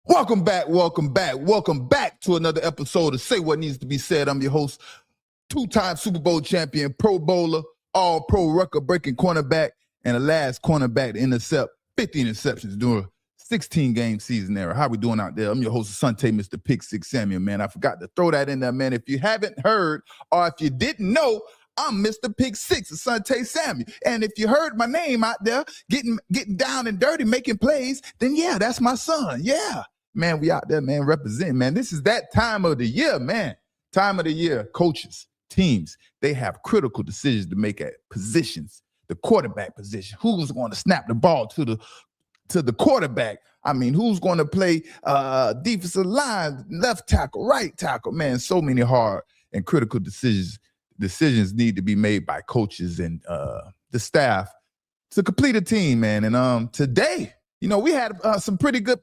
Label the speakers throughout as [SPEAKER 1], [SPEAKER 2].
[SPEAKER 1] Welcome back to another episode of Say What Needs to Be Said. I'm your host, two-time Super Bowl champion, Pro Bowler, all-pro record-breaking cornerback, and the last cornerback to intercept 50 interceptions during a 16-game season era. How we doing out there? I'm your host, Asante, Mr. Pick Six Samuel, man. I forgot to throw that in there, man. If you haven't heard or if you didn't know, I'm Mr. Pick Six, Asante Samuel. And if you heard my name out there getting down and dirty, making plays, then yeah, that's my son. Yeah. Man, we out there, man, representing, man. This is that time of the year, man. Time of the year, coaches, teams, they have critical decisions to make at positions. The quarterback position. Who's going to snap the ball to the quarterback? I mean, who's going to play defensive line, left tackle, right tackle? Man, so many hard and critical decisions need to be made by coaches and the staff to complete a team, man. And today, we had some pretty good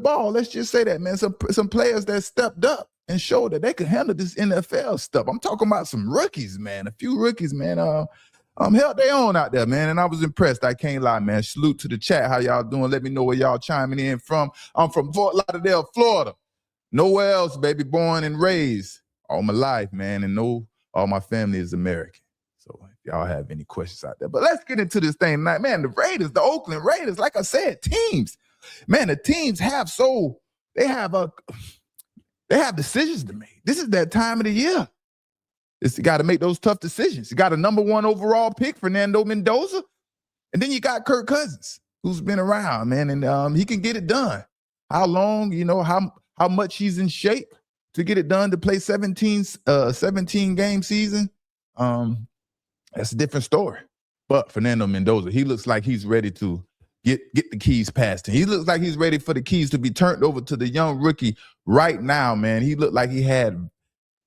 [SPEAKER 1] ball. Let's just say that, man. Some players that stepped up and showed that they could handle this NFL stuff. I'm talking about some rookies, man. A few rookies, man. Held their own out there, man. And I was impressed. I can't lie, man. Salute to the chat. How y'all doing? Let me know where y'all chiming in from. I'm from Fort Lauderdale, Florida. Nowhere else, baby. Born and raised all my life, man. And all my family is American. So if y'all have any questions out there. But let's get into this thing tonight. Man, the Oakland Raiders, like I said, teams. Man, the teams have decisions to make. This is that time of the year. You got to make those tough decisions. You got a number 1 overall pick, Fernando Mendoza. And then you got Kirk Cousins, who's been around, man. And he can get it done. How long, how much he's in shape to get it done to play 17 game season. That's a different story. But Fernando Mendoza, he looks like he's ready to get the keys passed him. He looks like he's ready for the keys to be turned over to the young rookie right now, man. He looked like he had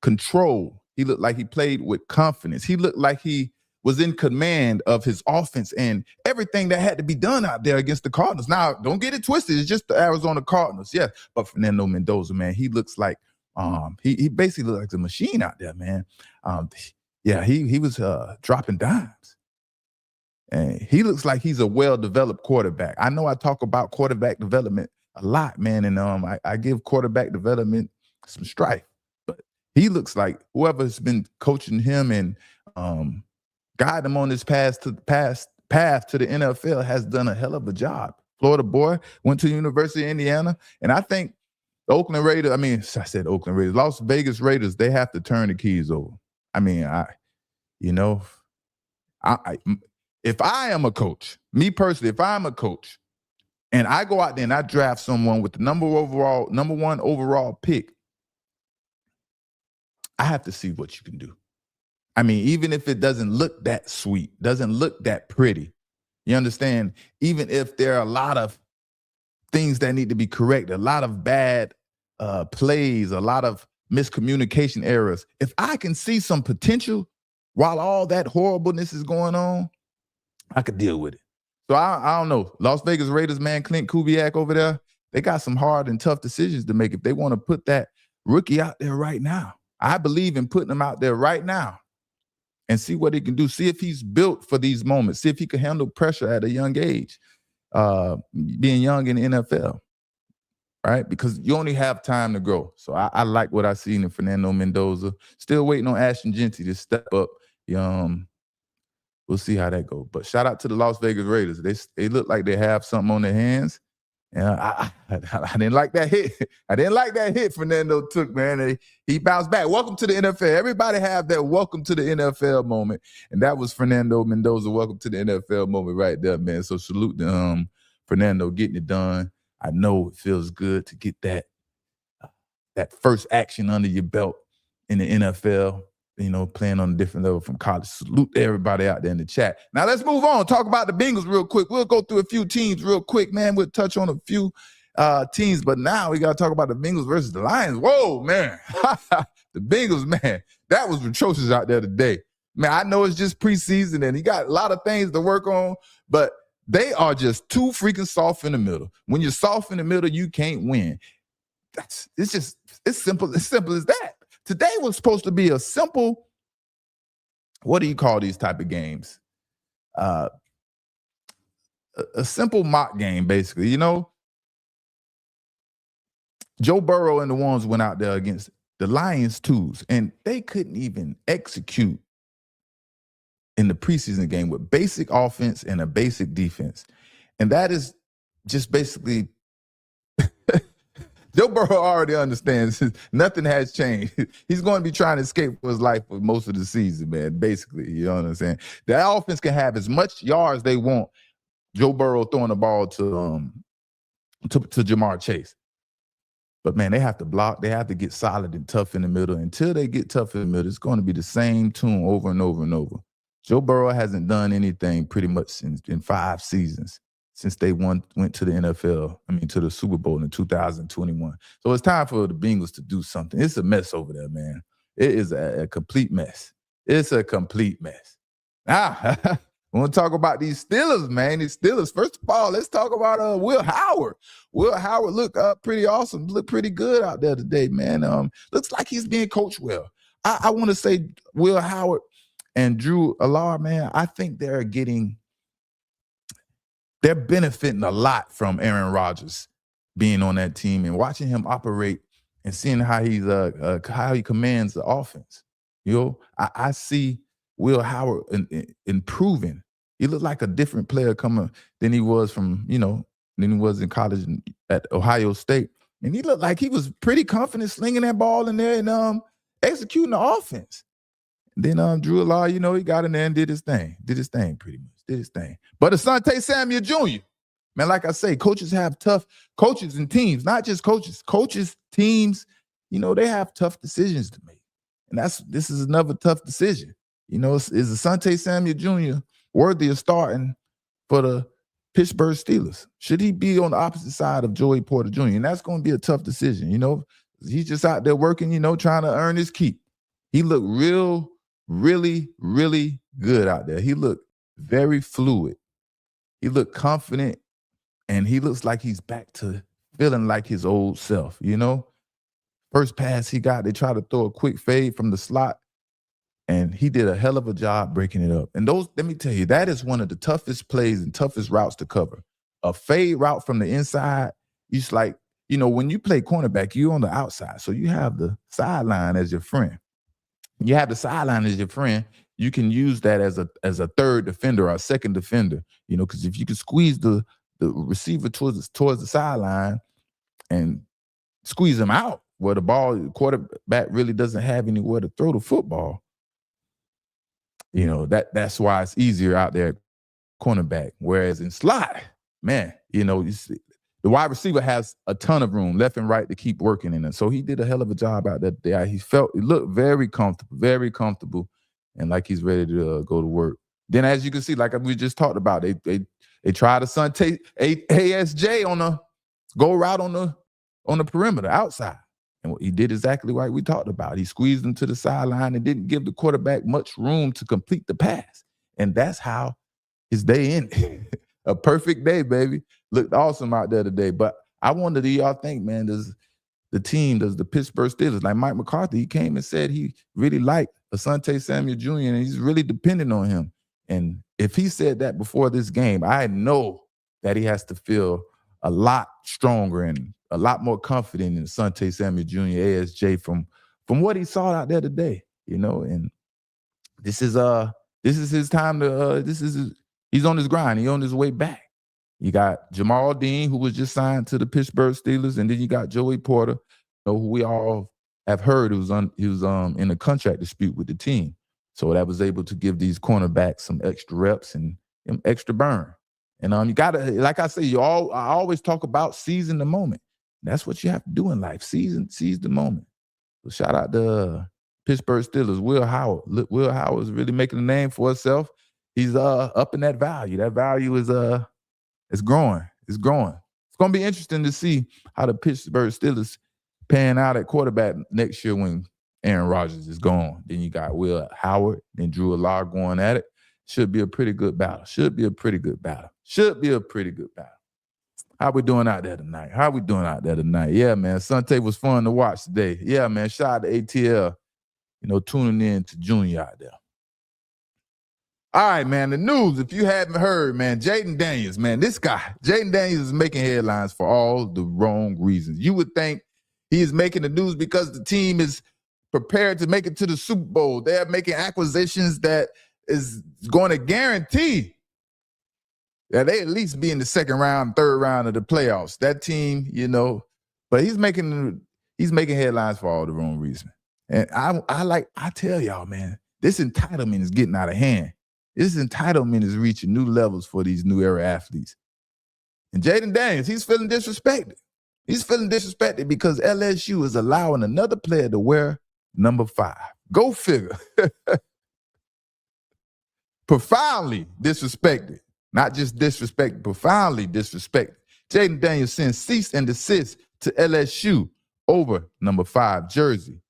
[SPEAKER 1] control. He looked like he played with confidence. He looked like he was in command of his offense and everything that had to be done out there against the Cardinals. Now, don't get it twisted. It's just the Arizona Cardinals. Yeah, but Fernando Mendoza, man, he looks like he basically looks like a machine out there, man. Yeah, he was dropping dimes. And he looks like he's a well-developed quarterback. I know I talk about quarterback development a lot, man, and I give quarterback development some strife. But he looks like whoever's been coaching him and guiding him on this path to the NFL has done a hell of a job. Florida boy, went to the University of Indiana, and I think the Oakland Raiders, Oakland Raiders, Las Vegas Raiders, they have to turn the keys over. I mean, if I am a coach, me personally, if I'm a coach and I go out there and I draft someone with the number 1 overall pick, I have to see what you can do. I mean, even if it doesn't look that sweet, doesn't look that pretty, you understand? Even if there are a lot of things that need to be corrected, a lot of bad plays, a lot of miscommunication errors. If I can see some potential while all that horribleness is going on, I could deal with it. So I don't know. Las Vegas Raiders, man, Clint Kubiak over there, they got some hard and tough decisions to make if they want to put that rookie out there right now. I believe in putting him out there right now and see what he can do. See if he's built for these moments. See if he can handle pressure at a young age, being young in the NFL. Right? Because you only have time to grow. So I like what I seen in Fernando Mendoza. Still waiting on Ashton Genty to step up. We'll see how that goes. But shout out to the Las Vegas Raiders. They look like they have something on their hands. And I didn't like that hit. I didn't like that hit Fernando took, man. He bounced back. Welcome to the NFL. Everybody have that welcome to the NFL moment. And that was Fernando Mendoza. Welcome to the NFL moment right there, man. So salute to Fernando getting it done. I know it feels good to get that first action under your belt in the NFL, playing on a different level from college. Salute to everybody out there in the chat. Now let's move on. Talk about the Bengals real quick. We'll go through a few teams real quick, man. We'll touch on a few teams, but now we got to talk about the Bengals versus the Lions. Whoa, man. The Bengals, man, that was atrocious out there today. Man, I know it's just preseason and he got a lot of things to work on, but they are just too freaking soft in the middle. When you're soft in the middle, you can't win. It's simple as that. Today was supposed to be a simple, what do you call these type of games? a simple mock game, basically. Joe Burrow and the ones went out there against the Lions twos, and they couldn't even execute in the preseason game with basic offense and a basic defense. And that is just basically Joe Burrow already understands nothing has changed. He's going to be trying to escape for his life for most of the season, man, basically. You know what I'm saying? The offense can have as much yards they want. Joe Burrow throwing the ball to Jamar Chase. But, man, they have to block. They have to get solid and tough in the middle. Until they get tough in the middle, it's going to be the same tune over and over and over. Joe Burrow hasn't done anything pretty much in 5 seasons since they went to the NFL, to the Super Bowl in 2021. So it's time for the Bengals to do something. It's a mess over there, man. It is a complete mess. It's a complete mess. Now, we want to talk about these Steelers, man. These Steelers. First of all, let's talk about Will Howard. Will Howard looked pretty awesome. Looked pretty good out there today, man. Looks like he's being coached well. I want to say Will Howard and Drew Allard, man, I think they're benefiting a lot from Aaron Rodgers being on that team and watching him operate and seeing how how he commands the offense. I see Will Howard improving. He looked like a different player coming than he was than he was in college at Ohio State. And he looked like he was pretty confident slinging that ball in there and executing the offense. Then Drew Allard, he got in there and did his thing pretty much. Did his thing. But Asante Samuel Jr., man, like I say, coaches have tough coaches and teams, not just coaches. Coaches, teams, they have tough decisions to make. And this is another tough decision. Is Asante Samuel Jr. worthy of starting for the Pittsburgh Steelers? Should he be on the opposite side of Joey Porter Jr.? And that's going to be a tough decision. He's just out there working, trying to earn his keep. He looked really, really good out there. He looked very fluid. He looked confident, and he looks like he's back to feeling like his old self, First pass he got, they tried to throw a quick fade from the slot, and he did a hell of a job breaking it up. And let me tell you, that is one of the toughest plays and toughest routes to cover. A fade route from the inside, it's like, when you play cornerback, you're on the outside, so you have the sideline as your friend. You have the sideline as your friend. You can use that as a third defender or a second defender, because if you can squeeze the receiver towards the sideline and squeeze him out where the quarterback really doesn't have anywhere to throw the football, that's why it's easier out there at cornerback. Whereas in slot, man, you see, the wide receiver has a ton of room left and right to keep working in it. So he did a hell of a job out there. He looked very comfortable, and like he's ready to go to work. Then, as you can see, like we just talked about, they tried Asante ASJ on a go route on the perimeter outside, and he did exactly like we talked about. He squeezed him to the sideline and didn't give the quarterback much room to complete the pass, and that's how his day ended. A perfect day, baby. Looked awesome out there today. But I wonder, do y'all think, man, does the Pittsburgh Steelers, like Mike McCarthy, he came and said he really liked Asante Samuel Jr. and he's really dependent on him. And if he said that before this game, I know that he has to feel a lot stronger and a lot more confident in Asante Samuel Jr., ASJ, from what he saw out there today, and this is his time to he's on his grind. He's on his way back. You got Jamal Dean, who was just signed to the Pittsburgh Steelers, and then you got Joey Porter, who we all have heard he was in a contract dispute with the team. So that was able to give these cornerbacks some extra reps and extra burn. And you gotta, like I say, I always talk about seizing the moment. That's what you have to do in life. Seize the moment. So shout out to Pittsburgh Steelers, Will Howard. Will Howard is really making a name for himself. He's up in that value. That value is it's growing. It's growing. It's gonna be interesting to see how the Pittsburgh Steelers pan out at quarterback next year when Aaron Rodgers is gone. Then you got Will Howard and Drew Allard going at it. Should be a pretty good battle. How we doing out there tonight? Yeah, man. Asante was fun to watch today. Yeah, man. Shout out to ATL, tuning in to Junior out there. All right, man. The news, if you haven't heard, man, Jayden Daniels, man, this guy, Jayden Daniels is making headlines for all the wrong reasons. You would think he is making the news because the team is prepared to make it to the Super Bowl. They're making acquisitions that is going to guarantee that they at least be in the second round, third round of the playoffs. That team, but he's making headlines for all the wrong reasons. And I tell y'all, man, this entitlement is getting out of hand. This entitlement is reaching new levels for these new era athletes. And Jayden Daniels, he's feeling disrespected. He's feeling disrespected because LSU is allowing another player to wear number 5. Go figure. Profoundly disrespected. Not just disrespected, profoundly disrespected. Jayden Daniels sends cease and desist to LSU over number 5 jersey.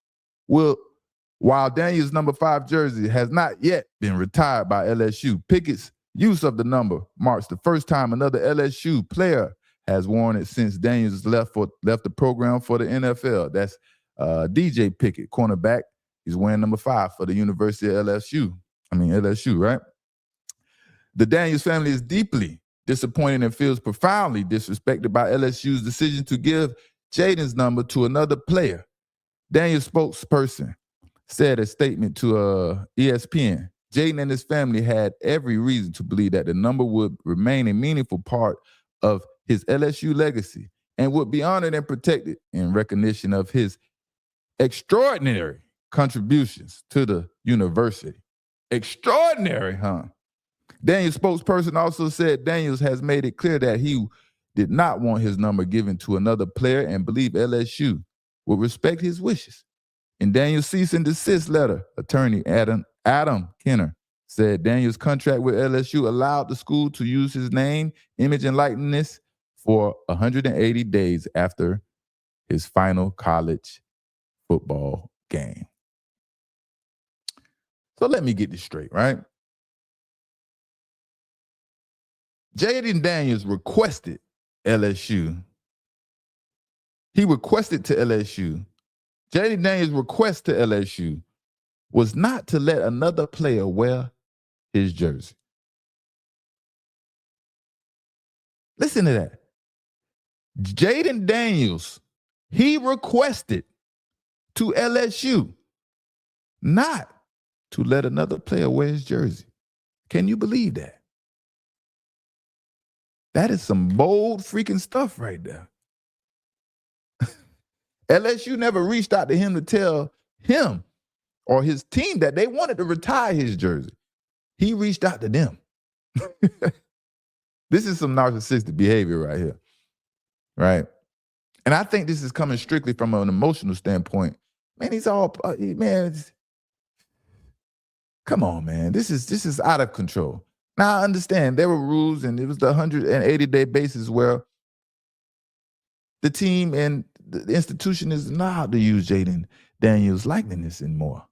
[SPEAKER 1] While Daniels' number 5 jersey has not yet been retired by LSU, Pickett's use of the number marks the first time another LSU player has worn it since Daniels left the program for the NFL. That's DJ Pickett, cornerback. He's wearing number 5 for the University of LSU, right? The Daniels family is deeply disappointed and feels profoundly disrespected by LSU's decision to give Jayden's number to another player. Daniels' spokesperson said a statement to ESPN, Jayden and his family had every reason to believe that the number would remain a meaningful part of his LSU legacy and would be honored and protected in recognition of his extraordinary contributions to the university. Extraordinary, huh? Daniels' spokesperson also said Daniels has made it clear that he did not want his number given to another player and believed LSU would respect his wishes. In Daniels' cease and desist letter, attorney Adam Kenner said Daniels' contract with LSU allowed the school to use his name, image, and likeness for 180 days after his final college football game. So let me get this straight, right? Jayden Daniels requested LSU. He requested to LSU. Jayden Daniels' request to LSU was not to let another player wear his jersey. Listen to that. Jayden Daniels, he requested to LSU not to let another player wear his jersey. Can you believe that? That is some bold freaking stuff right there. LSU never reached out to him to tell him or his team that they wanted to retire his jersey. He reached out to them. This is some narcissistic behavior right here, right? And I think this is coming strictly from an emotional standpoint. Man, come on, man. This is out of control. Now, I understand there were rules, and it was the 180-day basis where the team and the institution is not allowed to use Jayden Daniels' likeness anymore.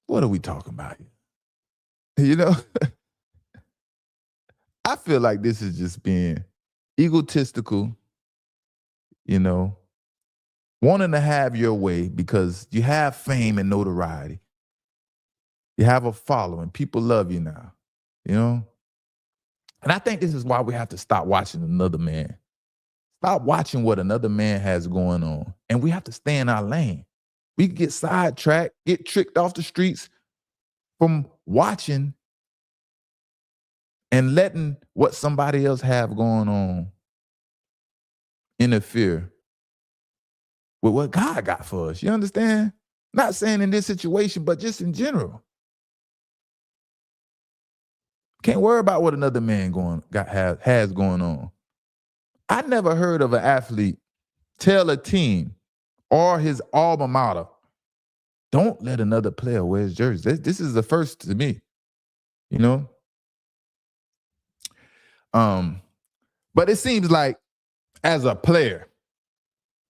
[SPEAKER 1] What are we talking about here? I feel like this is just being egotistical, wanting to have your way because you have fame and notoriety. You have a following. People love you now, And I think this is why we have to stop watching another man. Stop watching what another man has going on. And we have to stay in our lane. We can get sidetracked, get tricked off the streets from watching and letting what somebody else have going on interfere with what God got for us. You understand? Not saying in this situation, but just in general. Can't worry about what another man has going on. I never heard of an athlete tell a team or his alma mater, don't let another player wear his jersey. This is the first to me, But it seems like as a player,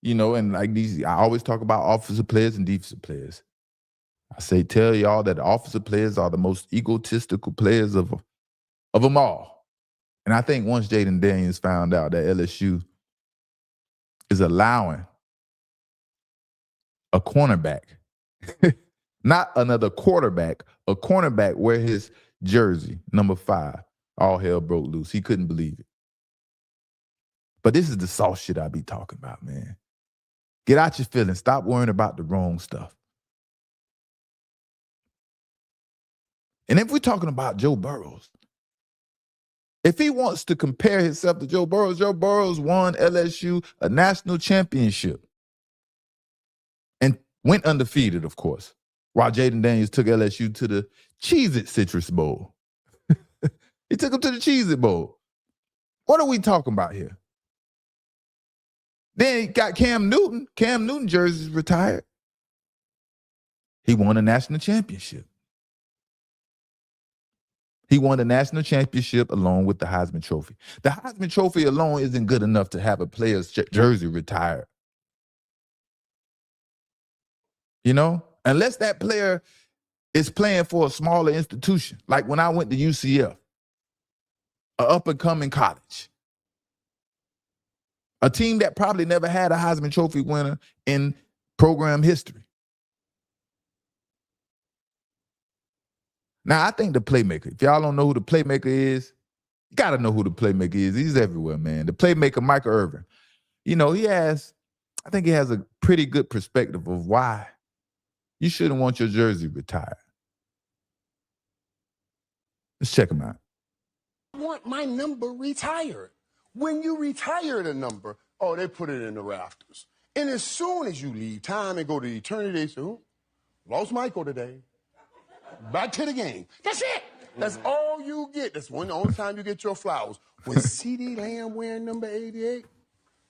[SPEAKER 1] and like I always talk about offensive players and defensive players. I tell y'all that the offensive players are the most egotistical players of them all. And I think once Jayden Daniels found out that LSU is allowing a cornerback Not another quarterback, a cornerback wear his jersey, number 5. All hell broke loose. He couldn't believe it. But this is the soft shit I be talking about, man. Get out your feelings. Stop worrying about the wrong stuff. And if we're talking about Joe Burrows, if he wants to compare himself to Joe Burrows won LSU a national championship and went undefeated, of course, while Jayden Daniels took LSU to the Cheez-It Citrus Bowl. He took him to the Cheez-It Bowl. What are we talking about here? Then he got Cam Newton. Cam Newton jersey's retired. He won a national championship. He won the national championship along with the Heisman Trophy. The Heisman Trophy alone isn't good enough to have a player's jersey retired. You know, unless that player is playing for a smaller institution, like when I went to UCF, an up-and-coming college, a team that probably never had a Heisman Trophy winner in program history. Now, I think the playmaker, if y'all don't know who the playmaker is, you got to know who the playmaker is. He's everywhere, man. The playmaker, Michael Irvin. You know, I think he has a pretty good perspective of why you shouldn't want your jersey retired. Let's check him out.
[SPEAKER 2] I want my number retired. When you retire the number, they put it in the rafters. And as soon as you leave time and go to eternity, they say, lost Michael today. Back to the game. That's it. That's all you get. That's the only time you get your flowers. When C.D. Lamb wearing number 88,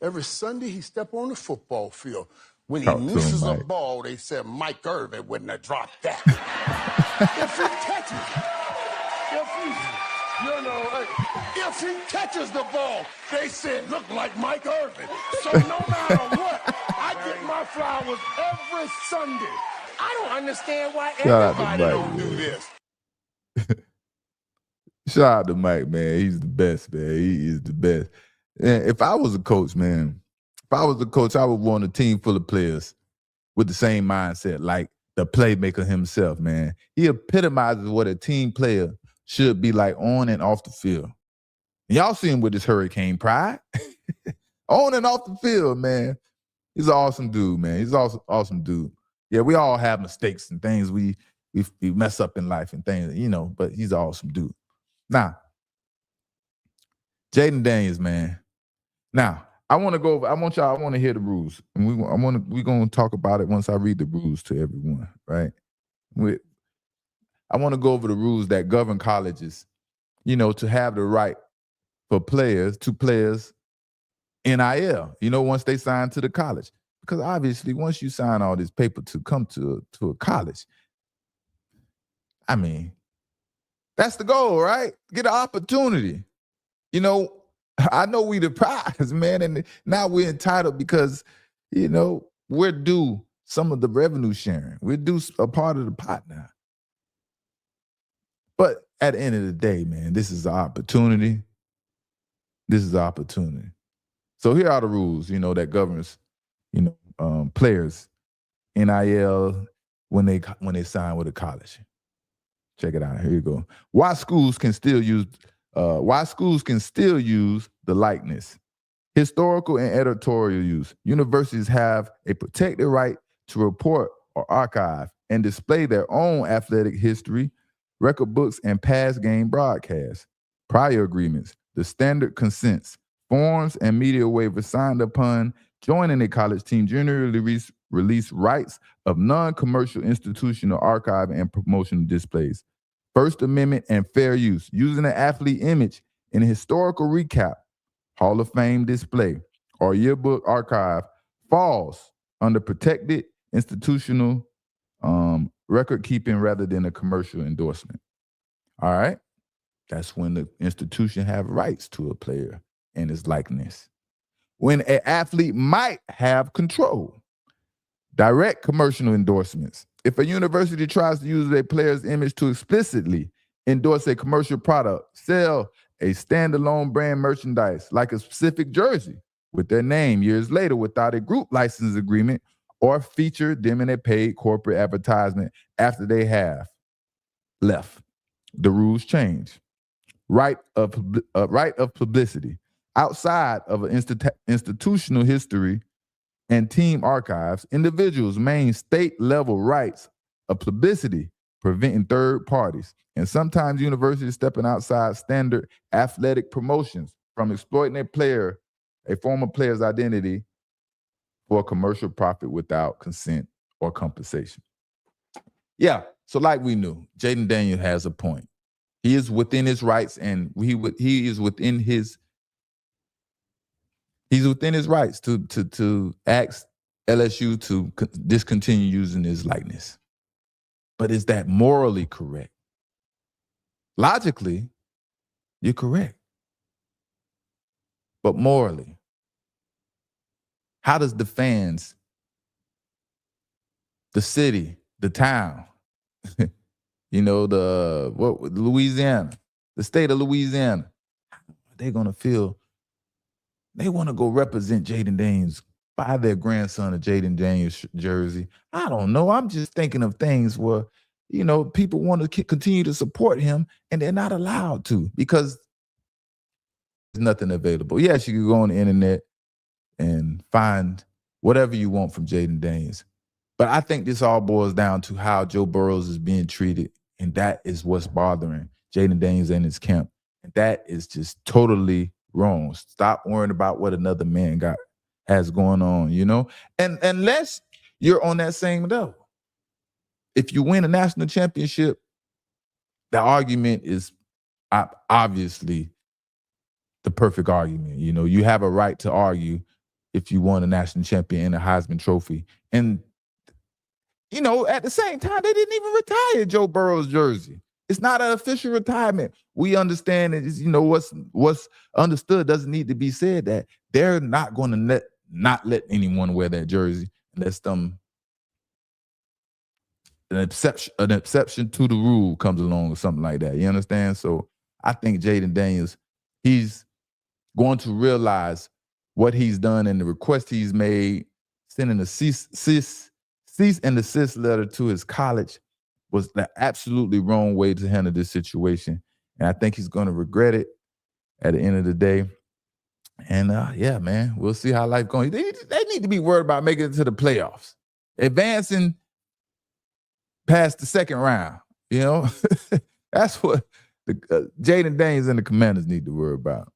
[SPEAKER 2] every Sunday he step on the football field. When he misses a ball, they said Mike Irvin wouldn't have dropped that. If he catches, if he catches the ball, they said look like Mike Irvin. So no matter what, I get my flowers every Sunday. I don't understand why everybody don't do this.
[SPEAKER 1] Shout out to Mike, man. He's the best, man. He is the best. And if I was a coach, man, I would want a team full of players with the same mindset, like the playmaker himself, man. He epitomizes what a team player should be like on and off the field. And y'all see him with his hurricane pride. On and off the field, man. He's an awesome dude, man. He's an awesome dude. Yeah, we all have mistakes and things we mess up in life and things, you know, but he's an awesome dude. Now, Jayden Daniels, man. Now, I want to hear the rules. And we're going to talk about it once I read the rules to everyone, right? I want to go over the rules that govern colleges, you know, to have the right for players NIL, you know, once they sign to the college. Because obviously, once you sign all this paper to come to a college, I mean, that's the goal, right? Get an opportunity. You know, I know we the prize, man, and now we're entitled because, you know, we're due some of the revenue sharing. We're due a part of the pot now. But at the end of the day, man, this is an opportunity. This is an opportunity. So here are the rules, you know, that governs, you know, players, NIL, when they sign with a college. Check it out. Here you go. Why schools can still use the likeness. Historical and editorial use. Universities have a protected right to report or archive and display their own athletic history, record books, and past game broadcasts. Prior agreements, the standard consents, forms, and media waivers signed upon joining a college team generally release rights of non-commercial institutional archive and promotional displays. First Amendment and fair use, using an athlete image in a historical recap, Hall of Fame display, or yearbook archive falls under protected institutional record keeping rather than a commercial endorsement. All right? That's when the institution have rights to a player and his likeness. When an athlete might have control. Direct commercial endorsements. If a university tries to use a player's image to explicitly endorse a commercial product, sell a standalone brand merchandise like a specific jersey with their name years later without a group license agreement, or feature them in a paid corporate advertisement after they have left. The rules change. Right of publicity. Outside of an institutional history and team archives, individuals maintain state-level rights of publicity, preventing third parties, and sometimes universities stepping outside standard athletic promotions from exploiting a former player's identity for commercial profit without consent or compensation. Yeah, so like we knew, Jayden Daniels has a point. He is within his rights, and he is within his rights to ask LSU to discontinue using his likeness. But is that morally correct? Logically, you're correct. But morally, how does the fans, the city, the town, Louisiana, the state of Louisiana, they're going to feel they want to go represent Jayden Daniels, buy their grandson a Jayden Daniels jersey? I don't know. I'm just thinking of things where, people want to continue to support him and they're not allowed to because there's nothing available. Yes, you can go on the internet and find whatever you want from Jayden Daniels. But I think this all boils down to how Joe Burrows is being treated, and that is what's bothering Jayden Daniels and his camp. And that is just totally wrong. Stop worrying about what another man has going on, And unless you're on that same level. If you win a national championship, the argument is obviously the perfect argument. You have a right to argue if you won a national champion and a Heisman Trophy. And, at the same time, they didn't even retire Joe Burrow's jersey. It's not an official retirement. We understand that, what's understood doesn't need to be said, that they're not going to not let anyone wear that jersey unless an exception to the rule comes along or something like that. You understand? So I think Jayden Daniels, he's going to realize what he's done and the request he's made, sending a cease and desist letter to his college was the absolutely wrong way to handle this situation. And I think he's going to regret it at the end of the day. And yeah, man, we'll see how life goes. They need to be worried about making it to the playoffs, advancing past the second round. That's what the Jayden Daniels and the Commanders need to worry about.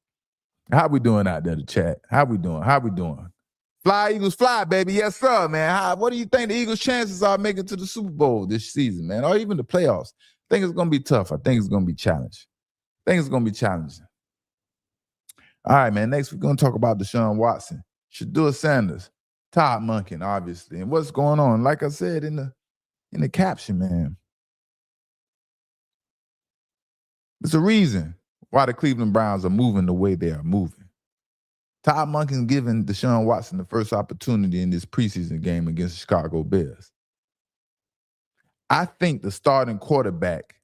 [SPEAKER 1] How we doing out there, the chat? How we doing? Fly, Eagles, fly, baby. Yes, sir, man. What do you think the Eagles' chances are making to the Super Bowl this season, man? Or even the playoffs? I think it's going to be tough. I think it's going to be challenging. All right, man. Next, we're going to talk about Deshaun Watson, Shedeur Sanders, Todd Monken, obviously, and what's going on. Like I said in the caption, man, there's a reason why the Cleveland Browns are moving the way they are moving. Todd Monken giving Deshaun Watson the first opportunity in this preseason game against the Chicago Bears. I think the starting quarterback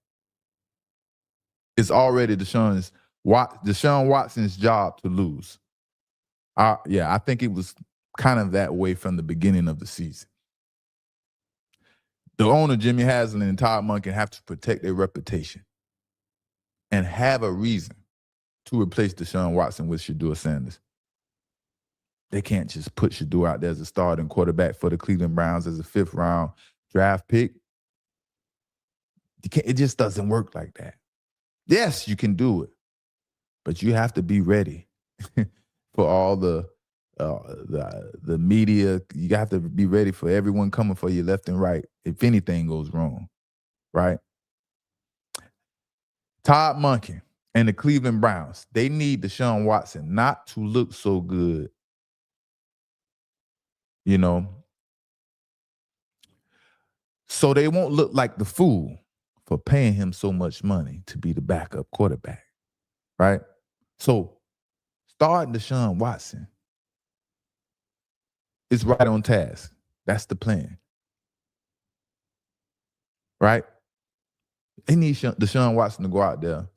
[SPEAKER 1] is already Deshaun Watson's job to lose. I think it was kind of that way from the beginning of the season. The owner, Jimmy Haslam, and Todd Monken have to protect their reputation and have a reason to replace Deshaun Watson with Shedeur Sanders. They can't just put Shedeur out there as a starting quarterback for the Cleveland Browns as a 5th-round draft pick. It just doesn't work like that. Yes, you can do it, but you have to be ready for all the media. You have to be ready for everyone coming for you left and right if anything goes wrong, right? Todd Monken and the Cleveland Browns, they need Deshaun Watson not to look so good, so they won't look like the fool for paying him so much money to be the backup quarterback, right? So starting Deshaun Watson is right on task. That's the plan, right? They need Deshaun Watson to go out there,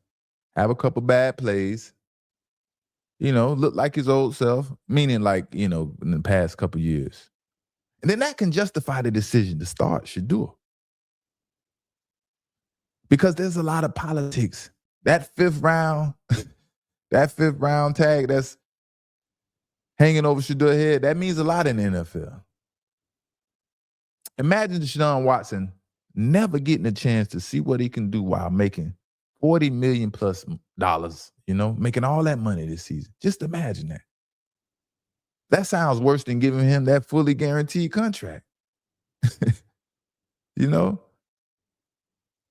[SPEAKER 1] have a couple bad plays, look like his old self, meaning like, in the past couple years. And then that can justify the decision to start Shador. Because there's a lot of politics. That fifth round tag that's hanging over Shador's head, that means a lot in the NFL. Imagine Deshaun Watson never getting a chance to see what he can do while making $40 million plus dollars, making all that money this season. Just imagine that. That sounds worse than giving him that fully guaranteed contract.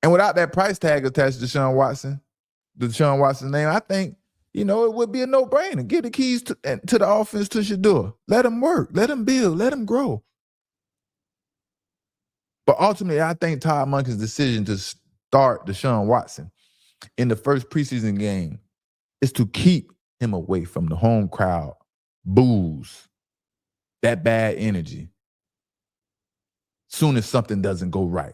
[SPEAKER 1] And without that price tag attached to Deshaun Watson's name, I think, it would be a no-brainer. Give the keys to the offense to Shador. Let him work. Let him build. Let him grow. But ultimately, I think Todd Monken's decision to start Deshaun Watson in the first preseason game is to keep him away from the home crowd, boos, that bad energy, soon as something doesn't go right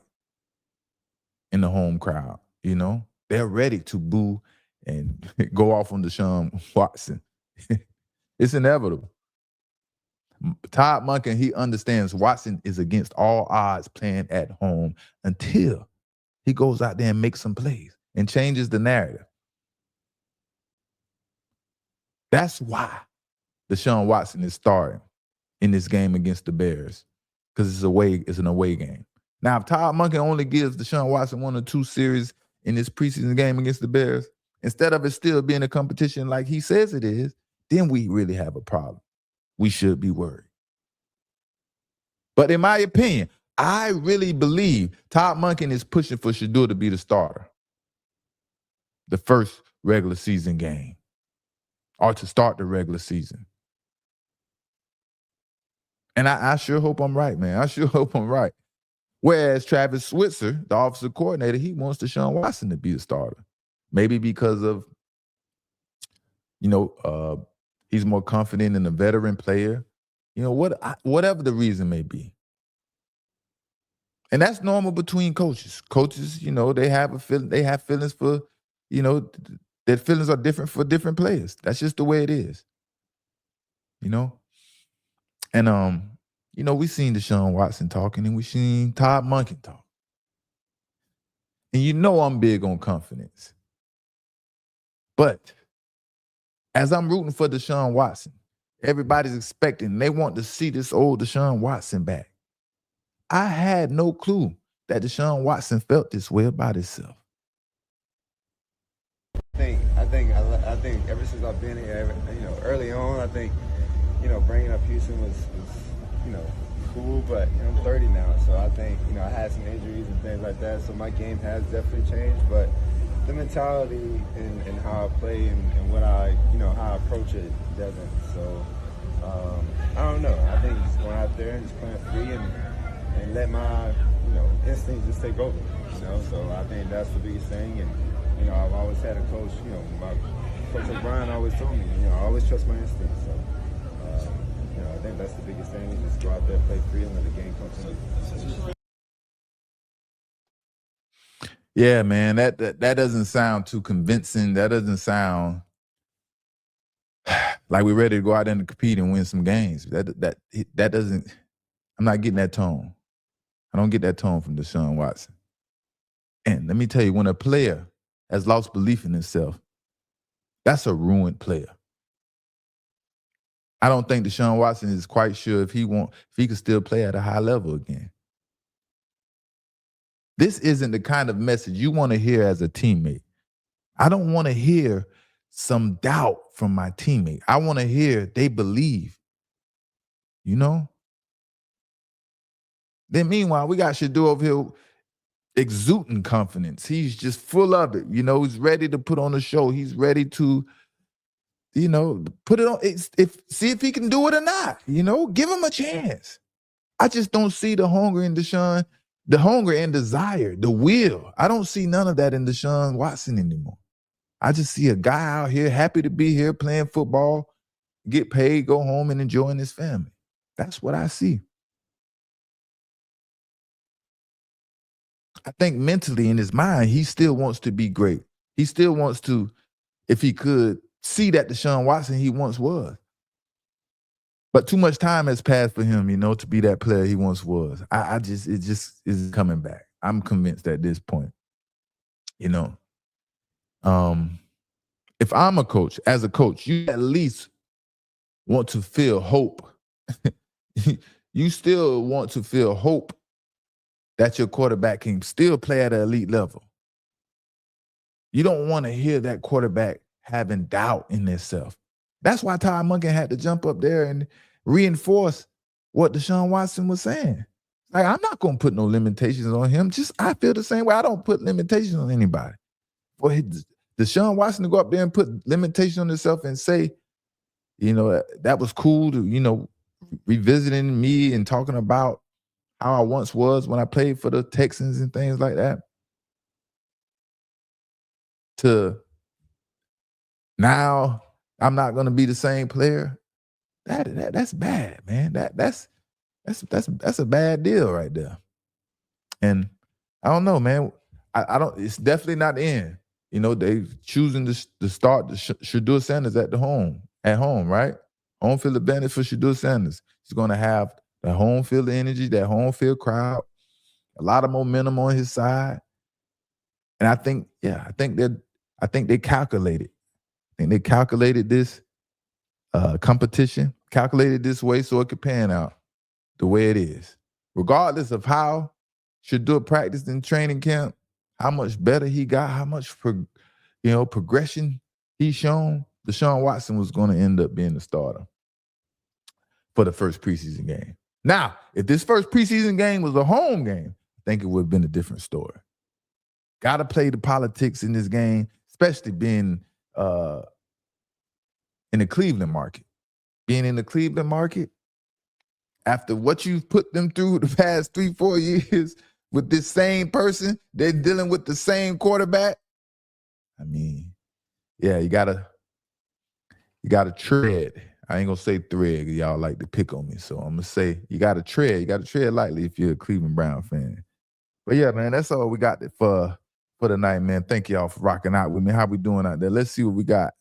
[SPEAKER 1] in the home crowd. They're ready to boo and go off on Deshaun Watson. It's inevitable. Todd Monken, he understands Watson is against all odds playing at home until he goes out there and makes some plays and changes the narrative. That's why Deshaun Watson is starting in this game against the Bears, because it's an away game. Now, if Todd Monken only gives Deshaun Watson 1 or 2 series in this preseason game against the Bears, instead of it still being a competition like he says it is, then we really have a problem. We should be worried. But in my opinion, I really believe Todd Monken is pushing for Shador to be the starter the first regular season game, or to start the regular season. And I sure hope I'm right, man. I sure hope I'm right. Whereas Travis Switzer, the offensive coordinator, he wants Deshaun Watson to be the starter. Maybe because of, he's more confident in a veteran player. Whatever the reason may be. And that's normal between coaches. Coaches, they have feelings for, their feelings are different for different players. That's just the way it is. And we seen Deshaun Watson talking, and we seen Todd Monken talk. And I'm big on confidence. But as I'm rooting for Deshaun Watson, everybody's expecting, they want to see this old Deshaun Watson back. I had no clue that Deshaun Watson felt this way about himself.
[SPEAKER 3] I think ever since I've been here, early on, I think, bringing up Houston was cool, but I'm 30 now, so I think, I had some injuries and things like that, so my game has definitely changed, but the mentality and how I play and what I, how I approach it doesn't. So, I don't know. I think just going out there and just playing free and let my, instincts just take over, So I think that's the biggest thing. And, I've always had a coach, my Coach O'Brien always told me, I always trust my instincts. So, I think that's the biggest thing, is just go out there, play free, and let the game come to me.
[SPEAKER 1] Yeah, man, that doesn't sound too convincing. That doesn't sound like we're ready to go out there and compete and win some games. That doesn't. I'm not getting that tone. I don't get that tone from Deshaun Watson. And let me tell you, when a player has lost belief in himself, that's a ruined player. I don't think Deshaun Watson is quite sure if he could still play at a high level again. This isn't the kind of message you want to hear as a teammate. I don't want to hear some doubt from my teammate. I want to hear they believe. Then meanwhile, we got Shador over here exuding confidence. He's just full of it. He's ready to put on a show. He's ready to, put it on. See if he can do it or not. Give him a chance. I just don't see the hunger in Deshaun. The hunger and desire, the will. I don't see none of that in Deshaun Watson anymore. I just see a guy out here happy to be here playing football, get paid, go home and enjoying his family. That's what I see. I think mentally in his mind, he still wants to be great. He still wants to, if he could, see that Deshaun Watson he once was. But too much time has passed for him, to be that player he once was. It just is coming back. I'm convinced at this point. If I'm as a coach, you at least want to feel hope. You still want to feel hope that your quarterback can still play at an elite level. You don't want to hear that quarterback having doubt in themselves. That's why Ty Munkin had to jump up there and reinforce what Deshaun Watson was saying. Like, I'm not going to put no limitations on him. I feel the same way. I don't put limitations on anybody. For Deshaun Watson to go up there and put limitations on himself and say, that was cool to, revisiting me and talking about how I once was when I played for the Texans and things like that. To now, I'm not going to be the same player. That's bad, man. That's a bad deal right there. And I don't know, man. I don't. It's definitely not the end. They choosing to start Shedeur Sanders at home, right? Home field advantage for Shedeur Sanders. He's going to have the home field energy, that home field crowd, a lot of momentum on his side. And I think they calculated. I think they calculated this competition, calculated this way so it could pan out the way it is. Regardless of how Shedeur practiced in training camp, how much better he got, how much progression he's shown, Deshaun Watson was going to end up being the starter for the first preseason game. Now, if this first preseason game was a home game, I think it would have been a different story. Got to play the politics in this game, especially being in the Cleveland market. Being in the Cleveland market, after what you've put them through the past 3-4 years with this same person, they're dealing with the same quarterback. I mean, yeah, you gotta tread. I ain't gonna say thread, y'all like to pick on me. So I'm gonna say you gotta tread. You gotta tread lightly if you're a Cleveland Brown fan. But yeah, man, that's all we got for the night, man. Thank y'all for rocking out with me. How we doing out there? Let's see what we got.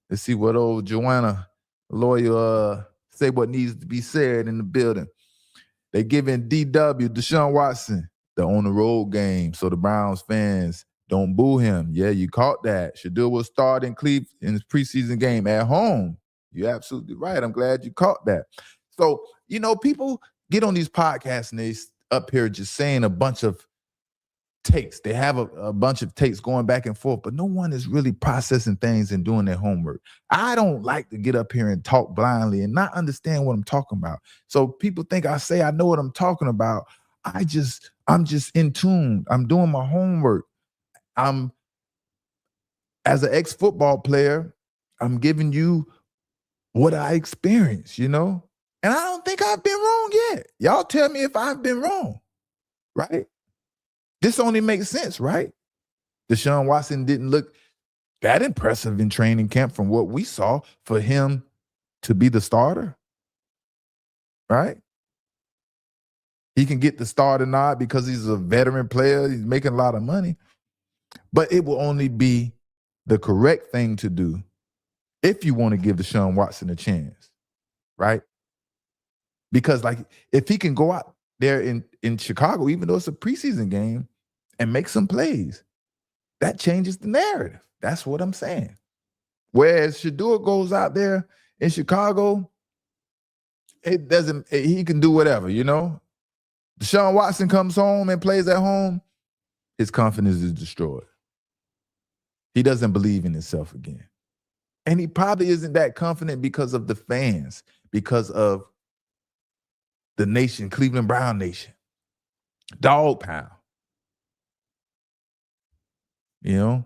[SPEAKER 1] Let's see what old Joanna lawyer say what needs to be said in the building. They giving DW, Deshaun Watson, the on the road game, so the Browns fans don't boo him. Yeah, you caught that. Shedeur will start in Cleveland in his preseason game at home. You're absolutely right. I'm glad you caught that. So, people get on these podcasts and they up here just saying a bunch of takes. They have a bunch of takes going back and forth, but no one is really processing things and doing their homework. I don't like to get up here and talk blindly and not understand what I'm talking about. So people think I say I know what I'm talking about. I'm just in tune. I'm doing my homework. As an ex-football player, I'm giving you what I experienced, And I don't think I've been wrong yet. Y'all tell me if I've been wrong, right? This only makes sense, right? Deshaun Watson didn't look that impressive in training camp from what we saw for him to be the starter, right? He can get the starter nod because he's a veteran player. He's making a lot of money. But it will only be the correct thing to do if you want to give Deshaun Watson a chance, right? Because if he can go out there in Chicago, even though it's a preseason game, and make some plays, that changes the narrative. That's what I'm saying. Whereas Shedeur goes out there in Chicago, he can do whatever, Deshaun Watson comes home and plays at home, his confidence is destroyed. He doesn't believe in himself again. And he probably isn't that confident because of the fans, because of the nation, Cleveland Brown Nation. Dog pound. And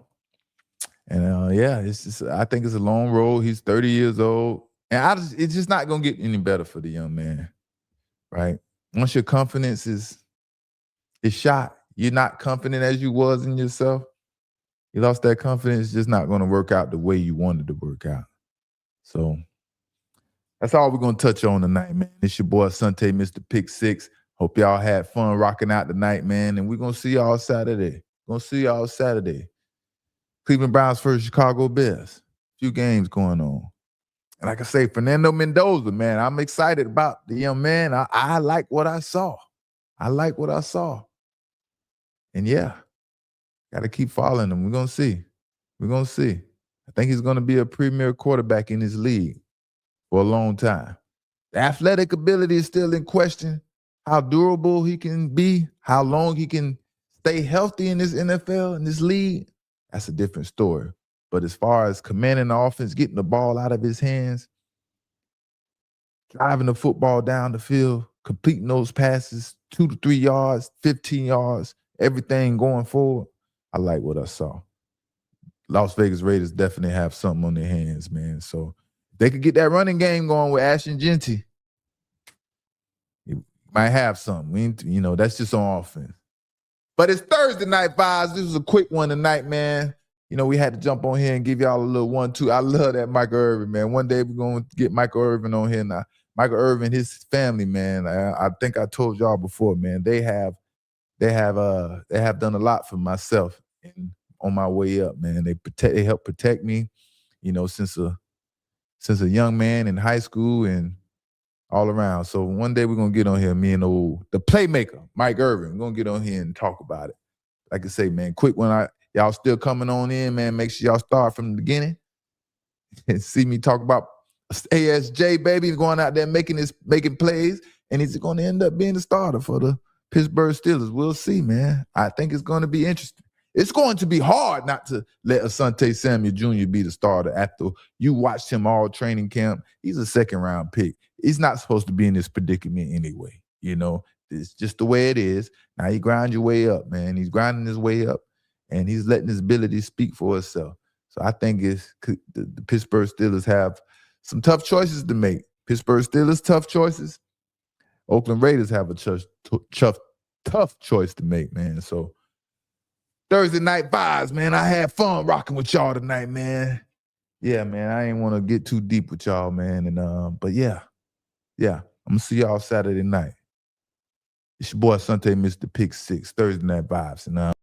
[SPEAKER 1] it's just, I think it's a long road. He's 30 years old. And it's just not going to get any better for the young man, right? Once your confidence is shot, you're not confident as you was in yourself. You lost that confidence, it's just not going to work out the way you wanted to work out. So that's all we're going to touch on tonight, man. It's your boy Asante, Mr. Pick Six. Hope y'all had fun rocking out tonight, man. And we're going to see y'all Saturday. Cleveland Browns versus Chicago Bears. Few games going on. And like I say, Fernando Mendoza, man, I'm excited about the young man. I like what I saw. I like what I saw. And yeah, got to keep following him. We're going to see. We're going to see. I think he's going to be a premier quarterback in this league for a long time. The athletic ability is still in question. How durable he can be, how long he can stay healthy in this NFL, in this league, that's a different story. But as far as commanding the offense, getting the ball out of his hands, driving the football down the field, completing those passes, 2 to 3 yards, 15 yards, everything going forward, I like what I saw. Las Vegas Raiders definitely have something on their hands, man. So if they could get that running game going with Ashton Genty, you might have something. That's just on offense. But it's Thursday night vibes. This was a quick one tonight, man. We had to jump on here and give y'all a little 1-2. I love that Michael Irvin, man. One day we're going to get Michael Irvin on here now. Michael Irvin, his family, man. I think I told y'all before, man. They have done a lot for myself on my way up, man. They help protect me, since a young man in high school and all around. So one day we're gonna get on here, me and the playmaker, Mike Irvin. We're gonna get on here and talk about it. Like I say, man, quick one. Y'all still coming on in, man. Make sure y'all start from the beginning and see me talk about ASJ, baby, going out there making plays, and he's going to end up being the starter for the Pittsburgh Steelers. We'll see, man. I think it's going to be interesting. It's going to be hard not to let Asante Samuel Jr. be the starter after you watched him all training camp. He's a second-round pick. He's not supposed to be in this predicament anyway. It's just the way it is. Now you grind your way up, man. He's grinding his way up, and he's letting his ability speak for itself. So I think the Pittsburgh Steelers have some tough choices to make. Pittsburgh Steelers, tough choices. Oakland Raiders have a tough choice to make, man. So Thursday night vibes, man. I had fun rocking with y'all tonight, man. Yeah, man. I ain't want to get too deep with y'all, man. And but yeah. I'm gonna see y'all Saturday night. It's your boy Asante, Mr. Pick 6, Thursday night vibes. And